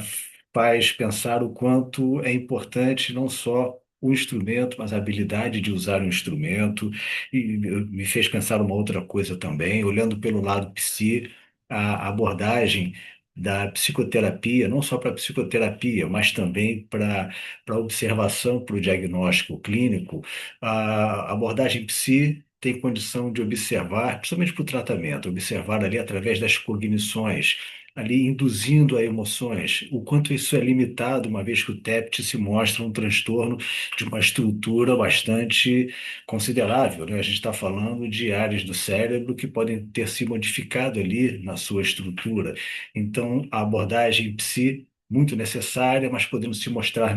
Speaker 3: faz pensar o quanto é importante não só o instrumento, mas a habilidade de usar o instrumento. E me fez pensar uma outra coisa também, olhando pelo lado psi, a abordagem da psicoterapia, não só para psicoterapia, mas também para observação, para o diagnóstico clínico, a abordagem psi tem condição de observar, principalmente para o tratamento, observar ali através das cognições, ali induzindo a emoções, o quanto isso é limitado, uma vez que o TEPT se mostra um transtorno de uma estrutura bastante considerável, né? A gente está falando de áreas do cérebro que podem ter se modificado ali na sua estrutura. Então, a abordagem psi muito necessária, mas podemos se mostrar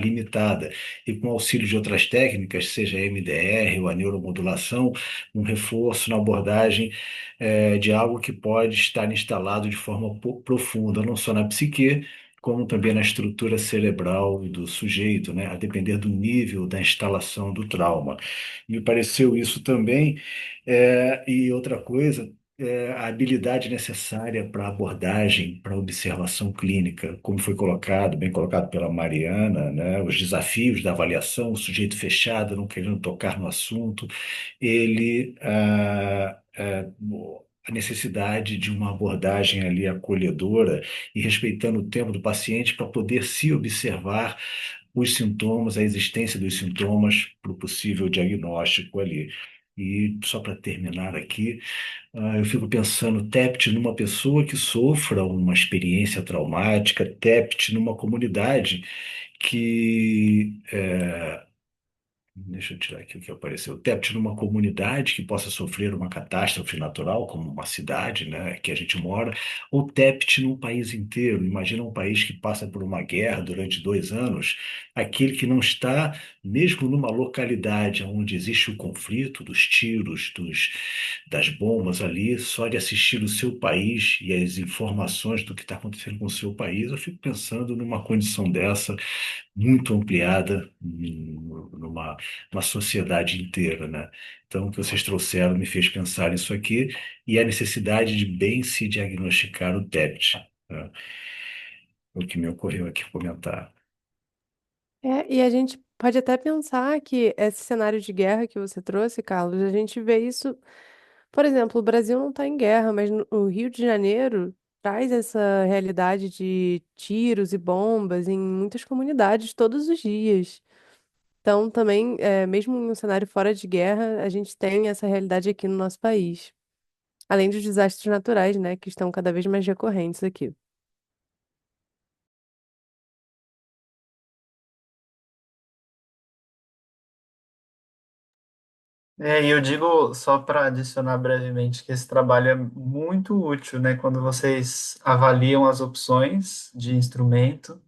Speaker 3: limitada. E com o auxílio de outras técnicas, seja a MDR ou a neuromodulação, um reforço na abordagem de algo que pode estar instalado de forma profunda, não só na psique, como também na estrutura cerebral do sujeito, né, a depender do nível da instalação do trauma. Me pareceu isso também. E outra coisa, a habilidade necessária para abordagem, para observação clínica, como foi colocado, bem colocado pela Mariana, né? Os desafios da avaliação, o sujeito fechado, não querendo tocar no assunto, ele, a necessidade de uma abordagem ali acolhedora e respeitando o tempo do paciente para poder se observar os sintomas, a existência dos sintomas para o possível diagnóstico ali. E só para terminar aqui, eu fico pensando, TEPT numa pessoa que sofra uma experiência traumática, TEPT numa comunidade que Deixa eu tirar aqui o que apareceu. TEPT numa comunidade que possa sofrer uma catástrofe natural, como uma cidade, né, que a gente mora, ou TEPT num país inteiro. Imagina um país que passa por uma guerra durante 2 anos, aquele que não está, mesmo numa localidade onde existe o conflito dos tiros, das bombas ali, só de assistir o seu país e as informações do que está acontecendo com o seu país, eu fico pensando numa condição dessa muito ampliada numa sociedade inteira, né? Então, o que vocês trouxeram me fez pensar nisso aqui e a necessidade de bem se diagnosticar o TEPT, né? O que me ocorreu aqui comentar.
Speaker 1: E a gente pode até pensar que esse cenário de guerra que você trouxe, Carlos, a gente vê isso, por exemplo, o Brasil não está em guerra, mas o Rio de Janeiro traz essa realidade de tiros e bombas em muitas comunidades todos os dias. Então, também, mesmo em um cenário fora de guerra, a gente tem essa realidade aqui no nosso país. Além dos desastres naturais, né, que estão cada vez mais recorrentes aqui.
Speaker 4: E eu digo, só para adicionar brevemente, que esse trabalho é muito útil, né? Quando vocês avaliam as opções de instrumento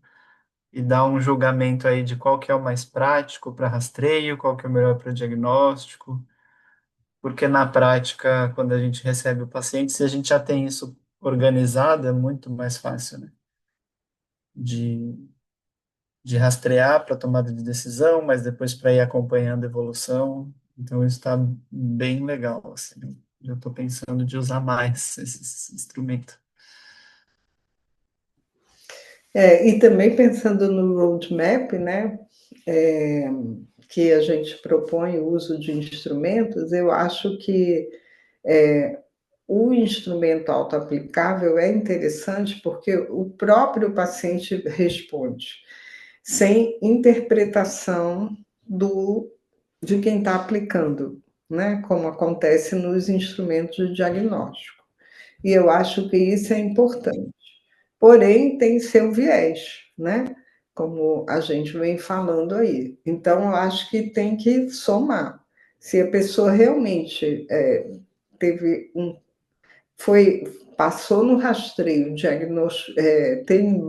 Speaker 4: e dá um julgamento aí de qual que é o mais prático para rastreio, qual que é o melhor para diagnóstico, porque na prática, quando a gente recebe o paciente, se a gente já tem isso organizado, é muito mais fácil, né? De, de rastrear para tomada de decisão, mas depois para ir acompanhando a evolução. Então, isso está bem legal, assim. Já estou pensando de usar mais esse instrumento.
Speaker 2: E também pensando no roadmap, né, é, que a gente propõe o uso de instrumentos, eu acho que o instrumento autoaplicável é interessante porque o próprio paciente responde, sem interpretação de quem está aplicando, né, como acontece nos instrumentos de diagnóstico. E eu acho que isso é importante. Porém, tem seu viés, né? Como a gente vem falando aí. Então, eu acho que tem que somar. Se a pessoa realmente teve um, foi, passou no rastreio, tem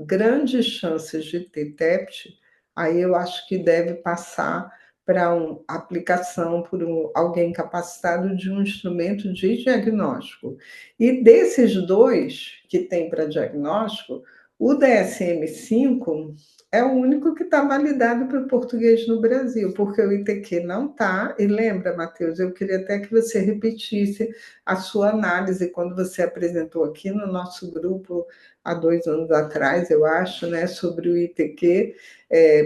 Speaker 2: grandes chances de ter TEPT, aí eu acho que deve passar para uma aplicação por alguém capacitado de um instrumento de diagnóstico. E desses dois que tem para diagnóstico, o DSM-5 é o único que está validado para o português no Brasil, porque o ITQ não está. E lembra, Matheus, eu queria até que você repetisse a sua análise quando você apresentou aqui no nosso grupo há 2 anos atrás, eu acho, né, sobre o ITQ,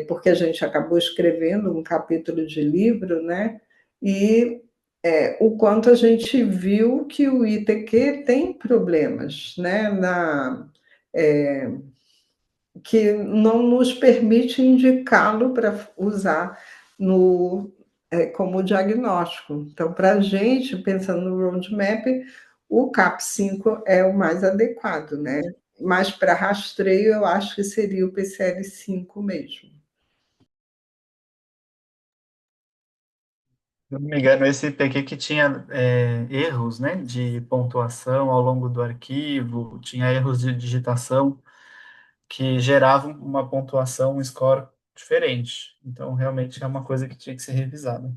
Speaker 2: porque a gente acabou escrevendo um capítulo de livro, né, e o quanto a gente viu que o ITQ tem problemas, né, é, que não nos permite indicá-lo para usar como diagnóstico. Então, para a gente, pensando no roadmap, o CAP5 é o mais adequado, né? Mas para rastreio, eu acho que seria o PCL5 mesmo.
Speaker 4: Se eu não me engano, esse PQ que tinha erros, né, de pontuação ao longo do arquivo, tinha erros de digitação que geravam uma pontuação, um score diferente. Então, realmente é uma coisa que tinha que ser revisada.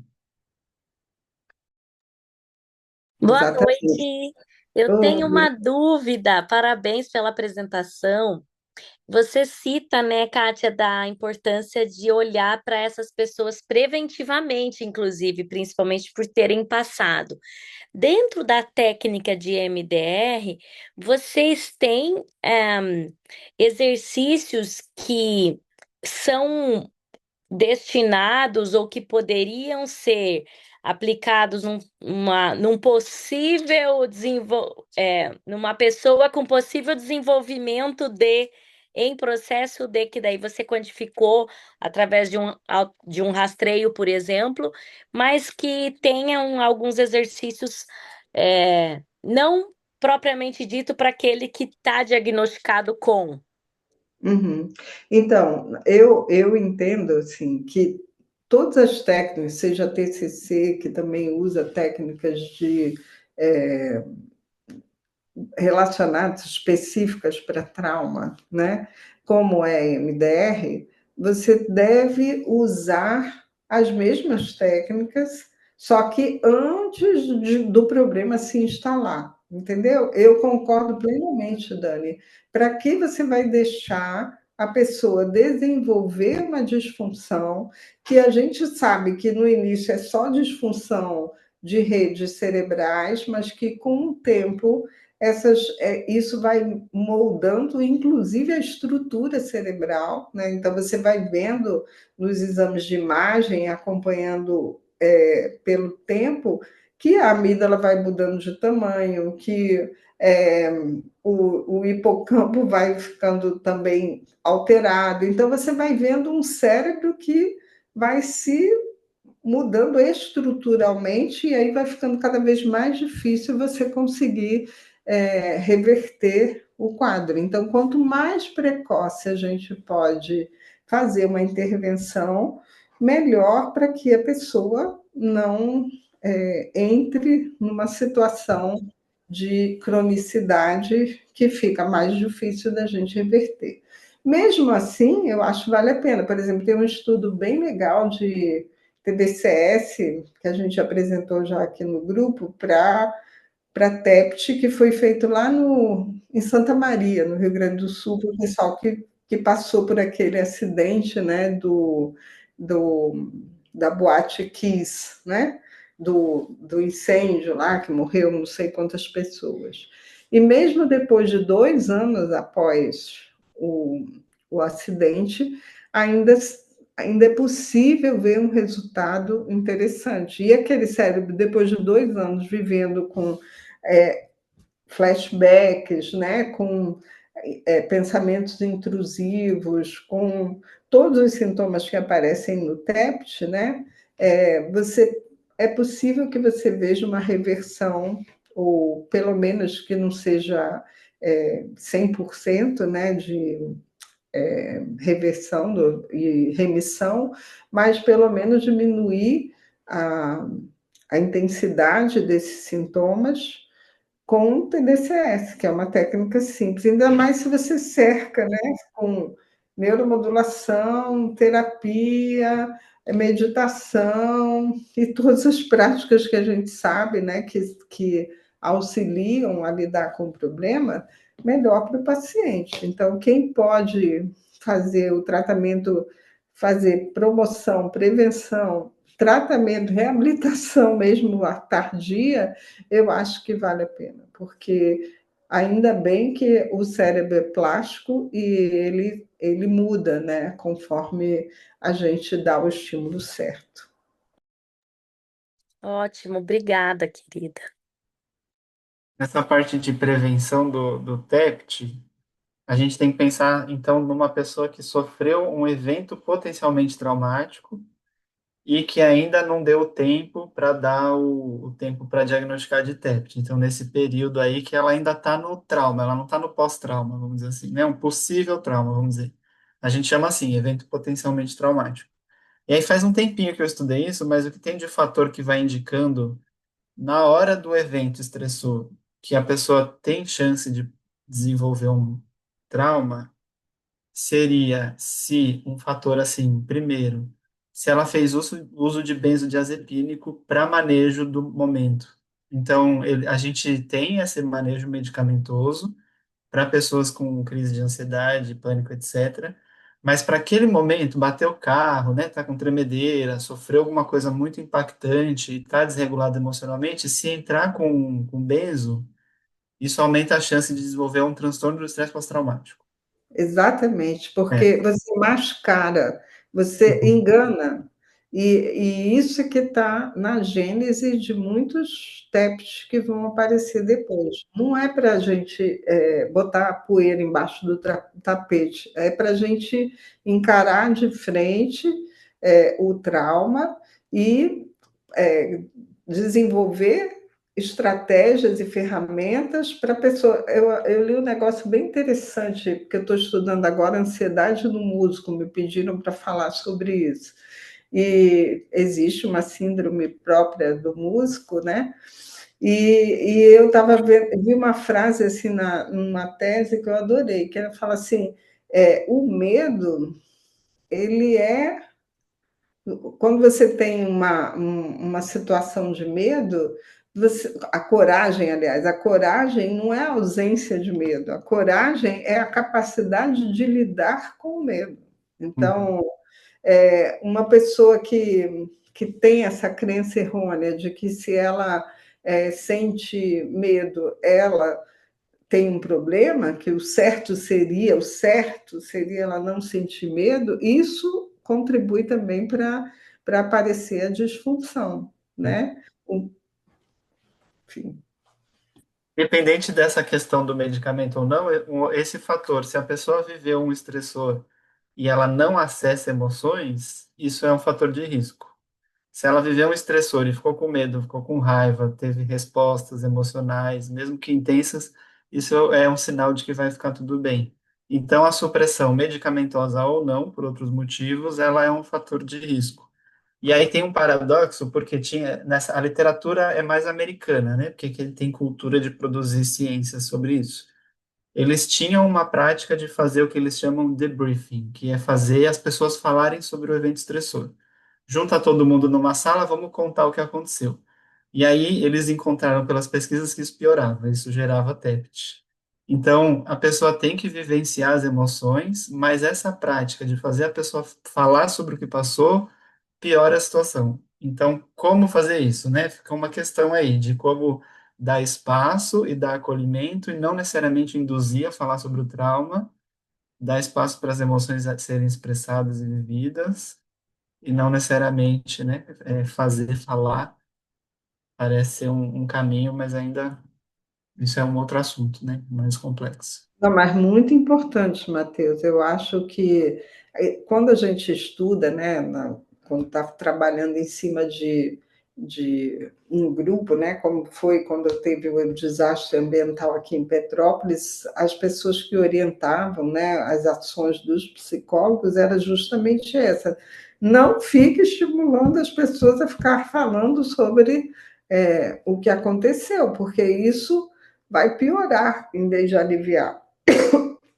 Speaker 5: Boa
Speaker 2: Exatamente.
Speaker 5: noite. Eu tenho
Speaker 2: Oi.
Speaker 5: uma dúvida. Parabéns pela apresentação. Você cita, né, Kátia, da importância de olhar para essas pessoas preventivamente, inclusive, principalmente por terem passado. Dentro da técnica de MDR, vocês têm exercícios que são destinados ou que poderiam ser aplicados num possível numa pessoa com possível desenvolvimento em processo de que daí você quantificou através de um rastreio, por exemplo, mas que tenham alguns exercícios não propriamente dito para aquele que está diagnosticado com.
Speaker 2: Uhum. Então, eu entendo assim que todas as técnicas, seja TCC, que também usa técnicas de relacionadas específicas para trauma, né? Como é MDR, você deve usar as mesmas técnicas, só que antes do problema se instalar, entendeu? Eu concordo plenamente, Dani. Para que você vai deixar a pessoa desenvolver uma disfunção que a gente sabe que no início é só disfunção de redes cerebrais, mas que com o tempo isso vai moldando, inclusive, a estrutura cerebral, né? Então, você vai vendo nos exames de imagem, acompanhando pelo tempo, que a amígdala vai mudando de tamanho, que o hipocampo vai ficando também alterado. Então, você vai vendo um cérebro que vai se mudando estruturalmente, e aí vai ficando cada vez mais difícil você conseguir reverter o quadro. Então, quanto mais precoce a gente pode fazer uma intervenção, melhor para que a pessoa não entre numa situação de cronicidade que fica mais difícil da gente reverter. Mesmo assim, eu acho que vale a pena. Por exemplo, tem um estudo bem legal de TDCS, que a gente apresentou já aqui no grupo, para TEPT, que foi feito lá em Santa Maria, no Rio Grande do Sul, para o pessoal que passou por aquele acidente, né, da Boate Kiss, né, do incêndio lá, que morreu não sei quantas pessoas. E mesmo depois de 2 anos após o acidente, ainda é possível ver um resultado interessante. E aquele cérebro, depois de 2 anos vivendo com flashbacks, né, com pensamentos intrusivos, com todos os sintomas que aparecem no TEPT, né, é possível que você veja uma reversão, ou pelo menos que não seja 100%, né, de reversão e remissão, mas pelo menos diminuir a intensidade desses sintomas com TDCS, que é uma técnica simples, ainda mais se você cerca, né, com neuromodulação, terapia, meditação e todas as práticas que a gente sabe, né, que auxiliam a lidar com o problema, melhor para o paciente. Então, quem pode fazer o tratamento, fazer promoção, prevenção, tratamento, reabilitação mesmo a tardia, eu acho que vale a pena, porque ainda bem que o cérebro é plástico e ele muda, né, conforme a gente dá o estímulo certo.
Speaker 5: Ótimo, obrigada, querida.
Speaker 4: Nessa parte de prevenção do TEPT, a gente tem que pensar, então, numa pessoa que sofreu um evento potencialmente traumático e que ainda não deu tempo para dar o tempo para diagnosticar de TEPT. Então, nesse período aí que ela ainda está no trauma, ela não está no pós-trauma, vamos dizer assim, né? Um possível trauma, vamos dizer. A gente chama assim, evento potencialmente traumático. E aí faz um tempinho que eu estudei isso, mas o que tem de fator que vai indicando na hora do evento estressor que a pessoa tem chance de desenvolver um trauma seria se um fator assim, primeiro, se ela fez uso de benzodiazepínico para manejo do momento. Então, a gente tem esse manejo medicamentoso para pessoas com crise de ansiedade, pânico, etc. Mas para aquele momento, bateu o carro, né, tá com tremedeira, sofreu alguma coisa muito impactante, está desregulado emocionalmente, se entrar com benzo, isso aumenta a chance de desenvolver um transtorno do estresse pós-traumático.
Speaker 2: Exatamente,
Speaker 4: É.
Speaker 2: porque você mascara, você
Speaker 4: Uhum.
Speaker 2: engana, e isso é que está na gênese de muitos TEPs que vão aparecer depois. Não é para a gente botar a poeira embaixo do tapete, é para a gente encarar de frente o trauma e desenvolver estratégias e ferramentas para a pessoa. Eu li um negócio bem interessante, porque eu estou estudando agora ansiedade no músico, me pediram para falar sobre isso. e existe uma síndrome própria do músico, né? E eu vi uma frase assim numa tese que eu adorei, que ela fala assim, o medo, ele é quando você tem uma situação de medo, a coragem, aliás, a coragem não é a ausência de medo, a coragem é a capacidade de lidar com o medo.
Speaker 3: Uhum.
Speaker 2: Então, uma pessoa que tem essa crença errônea de que se ela sente medo, ela tem um problema, que o certo seria ela não sentir medo, isso contribui também para aparecer a disfunção, né? Enfim.
Speaker 4: Independente dessa questão do medicamento ou não, esse fator, se a pessoa viveu um estressor e ela não acessa emoções, isso é um fator de risco. Se ela viveu um estressor e ficou com medo, ficou com raiva, teve respostas emocionais, mesmo que intensas, isso é um sinal de que vai ficar tudo bem. Então, a supressão medicamentosa ou não, por outros motivos, ela é um fator de risco. E aí tem um paradoxo, porque a literatura é mais americana, né? Porque que ele tem cultura de produzir ciência sobre isso. Eles tinham uma prática de fazer o que eles chamam de debriefing, que é fazer as pessoas falarem sobre o evento estressor. Junta todo mundo numa sala, vamos contar o que aconteceu. E aí eles encontraram pelas pesquisas que isso piorava, isso gerava TEPT. Então, a pessoa tem que vivenciar as emoções, mas essa prática de fazer a pessoa falar sobre o que passou piora a situação. Então, como fazer isso, né? Fica uma questão aí de como dar espaço e dar acolhimento e não necessariamente induzir a falar sobre o trauma, dar espaço para as emoções a serem expressadas e vividas e não necessariamente, né, fazer falar parece ser um caminho, mas ainda isso é um outro assunto, né, mais complexo.
Speaker 2: Não, mas muito importante, Matheus. Eu acho que quando a gente estuda, né, quando está trabalhando em cima de um grupo, né, como foi quando teve o desastre ambiental aqui em Petrópolis, as pessoas que orientavam, né, as ações dos psicólogos era justamente essa. Não fique estimulando as pessoas a ficar falando sobre o que aconteceu, porque isso vai piorar em vez de aliviar.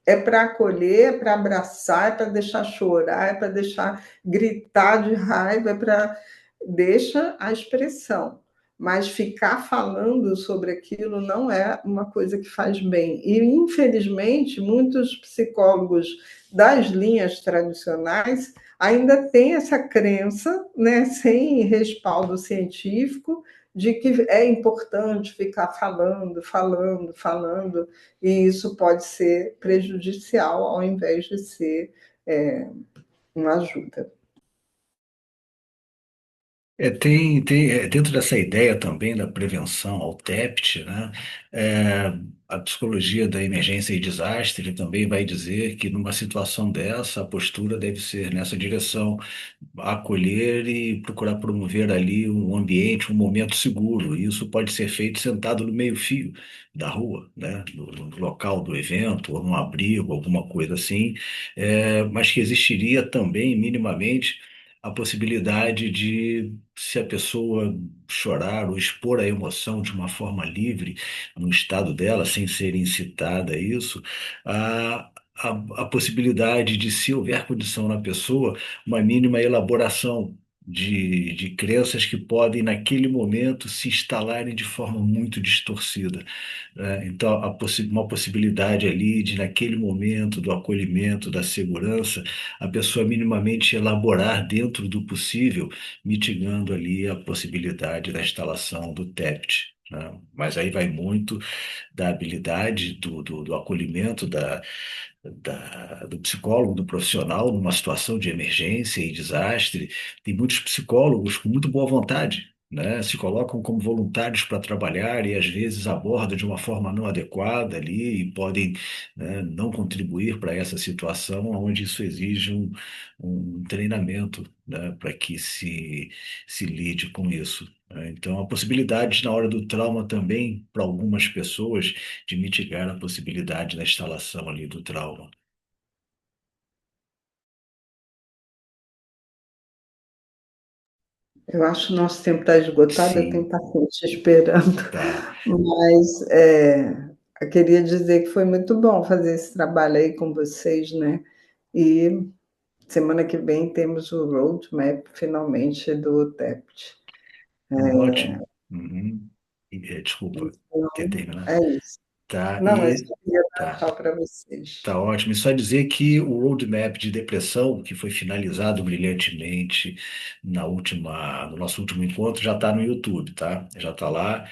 Speaker 2: É para acolher, é para abraçar, é para deixar chorar, é para deixar gritar de raiva, é para deixa a expressão. Mas ficar falando sobre aquilo não é uma coisa que faz bem. E, infelizmente, muitos psicólogos das linhas tradicionais ainda têm essa crença, né, sem respaldo científico, de que é importante ficar falando, falando, falando, e isso pode ser prejudicial ao invés de ser uma ajuda.
Speaker 3: Dentro dessa ideia também da prevenção ao TEPT, né, é, a psicologia da emergência e desastre também vai dizer que numa situação dessa, a postura deve ser nessa direção, acolher e procurar promover ali um ambiente, um momento seguro. E isso pode ser feito sentado no meio-fio da rua, né, no local do evento, ou num abrigo, alguma coisa assim, mas que existiria também, minimamente, a possibilidade de, se a pessoa chorar ou expor a emoção de uma forma livre, no estado dela, sem ser incitada a isso, a, a possibilidade de, se houver condição na pessoa, uma mínima elaboração de crenças que podem, naquele momento, se instalarem de forma muito distorcida, né? Então, uma possibilidade ali de, naquele momento do acolhimento, da segurança, a pessoa minimamente elaborar dentro do possível, mitigando ali a possibilidade da instalação do TEPT, né? Mas aí vai muito da habilidade do acolhimento do psicólogo, do profissional, numa situação de emergência e desastre. Tem muitos psicólogos com muito boa vontade, né? Se colocam como voluntários para trabalhar e às vezes abordam de uma forma não adequada ali e podem, né, não contribuir para essa situação, onde isso exige um treinamento, né, para que se lide com isso, né? Então, a possibilidade na hora do trauma também, para algumas pessoas, de mitigar a possibilidade da instalação ali do trauma.
Speaker 2: Eu acho que o nosso tempo está esgotado, eu tenho
Speaker 3: Sim,
Speaker 2: paciente esperando,
Speaker 3: tá.
Speaker 2: mas eu queria dizer que foi muito bom fazer esse trabalho aí com vocês, né? E semana que vem temos o roadmap finalmente do TEPT.
Speaker 3: Ótimo. Uhum. Desculpa, quer
Speaker 2: Então,
Speaker 3: terminar?
Speaker 2: é isso.
Speaker 3: Tá,
Speaker 2: Não, eu só queria dar
Speaker 3: tá.
Speaker 2: tchau para vocês.
Speaker 3: Tá ótimo. E só dizer que o roadmap de depressão, que foi finalizado brilhantemente no nosso último encontro, já está no YouTube, tá? Já está lá.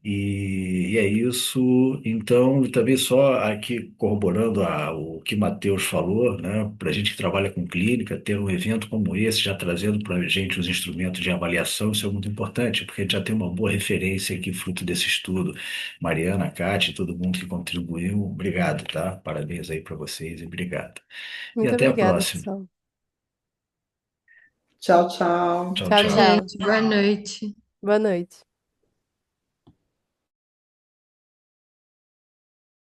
Speaker 3: E é isso. Então, também só aqui corroborando o que Matheus falou, né? Para a gente que trabalha com clínica, ter um evento como esse, já trazendo para a gente os instrumentos de avaliação, isso é muito importante, porque a gente já tem uma boa referência aqui, fruto desse estudo. Mariana, Kátia, todo mundo que contribuiu, obrigado, tá? Parabéns aí para vocês e obrigado. E
Speaker 1: Muito
Speaker 3: até a
Speaker 1: obrigada,
Speaker 3: próxima.
Speaker 1: pessoal.
Speaker 2: Tchau, tchau.
Speaker 3: Tchau,
Speaker 1: Tchau,
Speaker 3: tchau.
Speaker 1: tchau.
Speaker 6: Gente, boa noite.
Speaker 1: Boa noite.